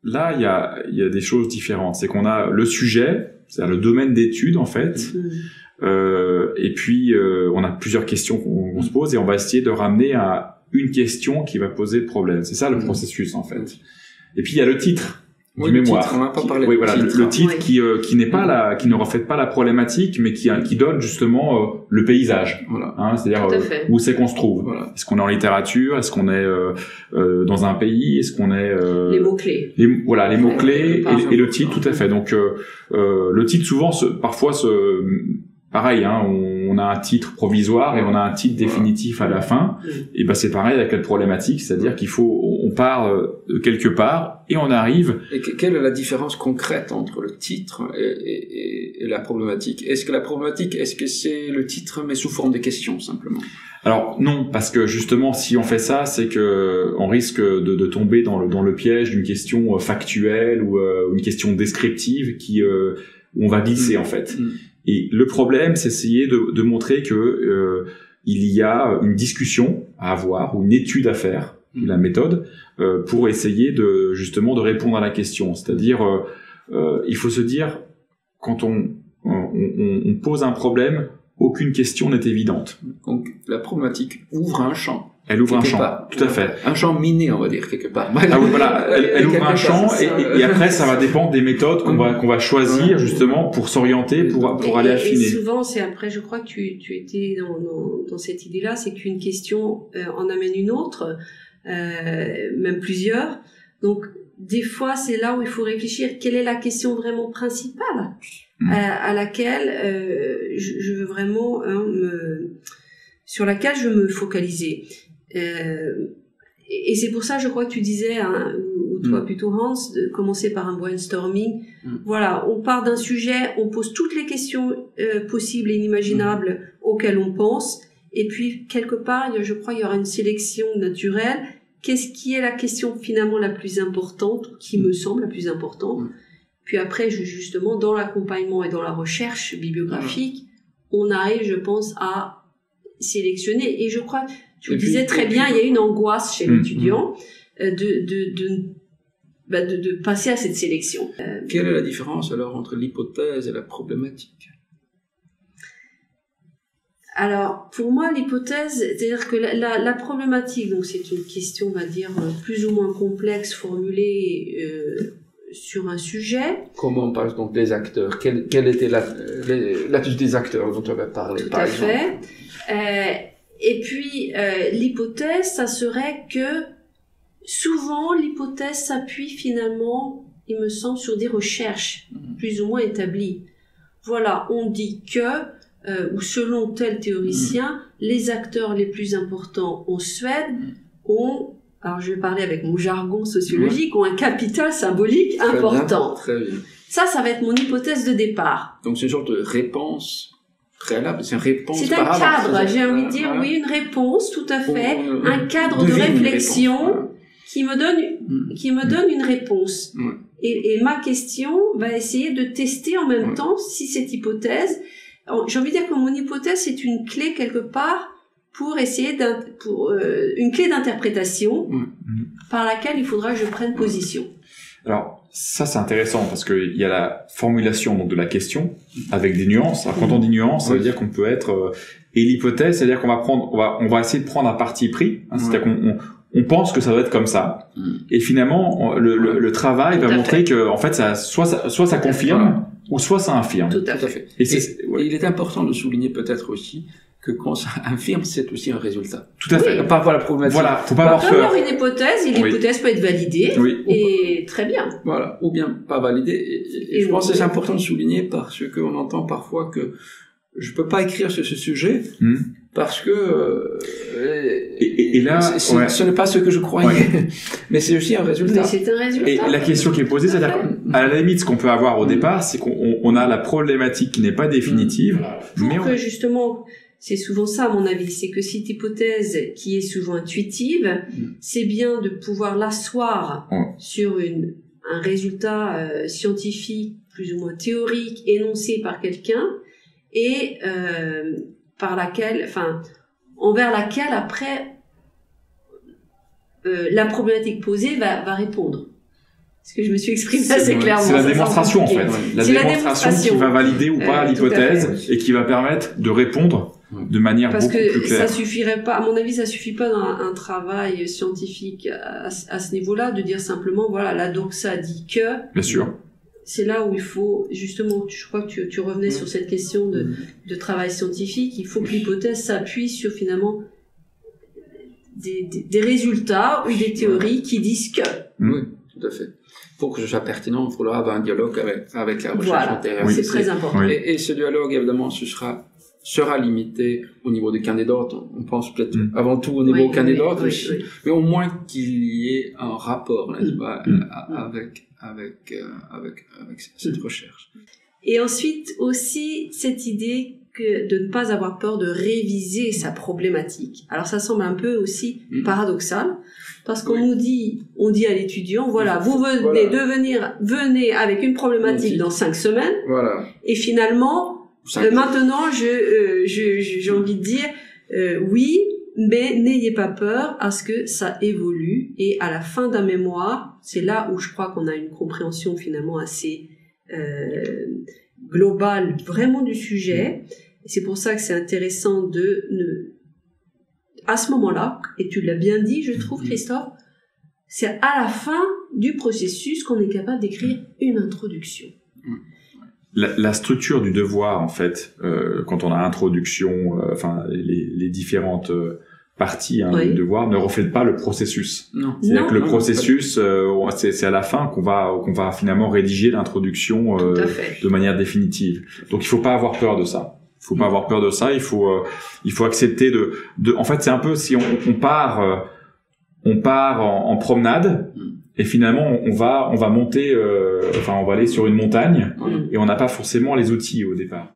là, il y a des choses différentes. C'est qu'on a le sujet, c'est-à-dire le domaine d'étude, en fait. Et puis, on a plusieurs questions qu'on se pose et on va essayer de ramener à une question qui va poser le problème. C'est ça le processus, en fait. Et puis, il y a le titre du mémoire. Titre, on n'a pas parlé oui, de voilà, titre. le titre qui n'est pas qui ne reflète pas la problématique, mais qui donne justement le paysage. Voilà. Hein, c'est-à-dire où c'est qu'on se trouve. Voilà. Est-ce qu'on est en littérature? Est-ce qu'on est dans un pays? Est-ce qu'on est les mots-clés. Les mots-clés et le titre, tout à fait. Donc le titre souvent parfois pareil, hein, on a un titre provisoire et on a un titre définitif à la fin. Et ben c'est pareil avec la problématique, c'est-à-dire on part de quelque part et on arrive. Et quelle est la différence concrète entre le titre et la problématique? Est-ce que c'est le titre mais sous forme de questions simplement? Alors non, parce que justement, si on fait ça, c'est que on risque de tomber dans le piège d'une question factuelle ou une question descriptive où on va glisser en fait. Et le problème, c'est essayer de montrer que il y a une discussion à avoir ou une étude à faire, la méthode, pour essayer justement de répondre à la question. C'est-à-dire, il faut se dire, quand on pose un problème, aucune question n'est évidente. Donc la problématique ouvre un champ. Elle ouvre un champ, tout à fait. Un champ miné, on va dire, quelque part. Ah oui, voilà, elle ouvre un champ et après, ça va dépendre des méthodes qu'on va choisir justement pour s'orienter, pour aller affiner. Et souvent, c'est après, je crois que tu étais dans cette idée-là, c'est qu'une question en amène une autre, même plusieurs. Donc, des fois, c'est là où il faut réfléchir. Quelle est la question vraiment principale à laquelle je veux vraiment sur laquelle je veux me focaliser. Et c'est pour ça, je crois que tu disais, hein, ou toi plutôt Hans, de commencer par un brainstorming. Voilà, on part d'un sujet, on pose toutes les questions possibles et inimaginables auxquelles on pense, et puis quelque part, je crois, il y aura une sélection naturelle. Qu'est-ce qui est la question finalement la plus importante, qui me semble la plus importante? Puis après, justement, dans l'accompagnement et dans la recherche bibliographique, on arrive, je pense, à sélectionner. Et je crois, tu le disais très bien, il y a une angoisse chez l'étudiant de passer à cette sélection. Quelle est la différence alors entre l'hypothèse et la problématique? Alors, pour moi, l'hypothèse, c'est-à-dire que la problématique, donc c'est une question, on va dire, plus ou moins complexe, formulée sur un sujet. Comment, par exemple, des acteurs? Quelle était l'attitude des acteurs dont tu avais parlé, par exemple? Tout à fait. Et puis, l'hypothèse, ça serait que souvent, l'hypothèse s'appuie finalement, il me semble, sur des recherches plus ou moins établies. Voilà, on dit que, ou selon tel théoricien, les acteurs les plus importants en Suède ont, alors je vais parler avec mon jargon sociologique, ont un capital symbolique important. Très bien. Ça va être mon hypothèse de départ. Donc c'est une sorte de réponse préalable, c'est une réponse c'est un cadre, j'ai envie de dire, oui, une réponse, tout à fait, un cadre de réflexion qui me donne une réponse. Et ma question va essayer de tester en même temps si cette hypothèse, j'ai envie de dire que mon hypothèse c'est une clé quelque part pour essayer une clé d'interprétation par laquelle il faudra que je prenne position. Alors ça c'est intéressant parce que il y a la formulation donc de la question avec des nuances. Alors, quand on dit nuances, ça veut dire qu'on peut être et l'hypothèse, c'est-à-dire qu'on va essayer de prendre un parti pris, hein, c'est-à-dire qu'on pense que ça doit être comme ça. Et finalement le travail va montrer que en fait soit ça confirme ou soit ça infirme. Tout à fait. Et il est important de souligner peut-être aussi que quand ça infirme, c'est aussi un résultat. Tout à fait. Par rapport à la problématique. Voilà, faut pas avoir peur. Une hypothèse, et l'hypothèse peut être validée, et très bien. Voilà, ou bien pas validée. Et je pense que c'est important de souligner parce qu'on entend parfois que je peux pas écrire sur ce sujet parce que et là, ce n'est pas ce que je croyais, mais c'est aussi un résultat. Mais c'est un résultat. Et la question qui est posée, c'est-à-dire à la limite, ce qu'on peut avoir au départ, c'est qu'on a la problématique qui n'est pas définitive, mais justement, c'est souvent ça, à mon avis, c'est que cette hypothèse qui est souvent intuitive, c'est bien de pouvoir l'asseoir sur un résultat scientifique plus ou moins théorique énoncé par quelqu'un et envers laquelle après la problématique posée va répondre. Parce que je me suis exprimée assez clairement. C'est la démonstration, en fait. La démonstration qui va valider ou pas l'hypothèse et qui va permettre de répondre de manière beaucoup plus claire. Parce que ça suffirait pas, à mon avis, ça suffit pas dans un travail scientifique à ce niveau-là de dire simplement, voilà, la doxa dit que. Bien sûr. C'est là où il faut, justement, je crois que tu revenais sur cette question de travail scientifique, il faut que l'hypothèse s'appuie sur finalement des résultats ou des théories qui disent que. Oui, tout à fait. Pour que ce soit pertinent, il faudra avoir un dialogue avec la recherche antérieure. Oui, c'est très important. Oui. Et ce dialogue, évidemment, sera limité au niveau des candidats. On pense peut-être avant tout au niveau des candidats aussi, mais au moins qu'il y ait un rapport, n'est-ce pas, avec cette recherche. Et ensuite aussi cette idée de ne pas avoir peur de réviser sa problématique. Alors ça semble un peu aussi paradoxal, parce qu'on on dit à l'étudiant, voilà, vous venez avec une problématique dans 5 semaines, et finalement, maintenant, j'ai envie de dire, oui, mais n'ayez pas peur à ce que ça évolue, et à la fin d'un mémoire, c'est là où je crois qu'on a une compréhension finalement assez globale vraiment du sujet. C'est pour ça que c'est intéressant à ce moment-là, et tu l'as bien dit, je trouve, Christophe, c'est à la fin du processus qu'on est capable d'écrire une introduction. La structure du devoir, en fait, quand on a introduction, enfin les différentes parties du devoir, ne reflète pas le processus. C'est-à-dire que le processus, c'est à la fin qu'on va finalement rédiger l'introduction de manière définitive. Donc il faut pas avoir peur de ça. Il faut pas avoir peur de ça. Il faut accepter en fait, c'est un peu si on part en promenade. Et finalement, on va monter, on va aller sur une montagne et on n'a pas forcément les outils au départ.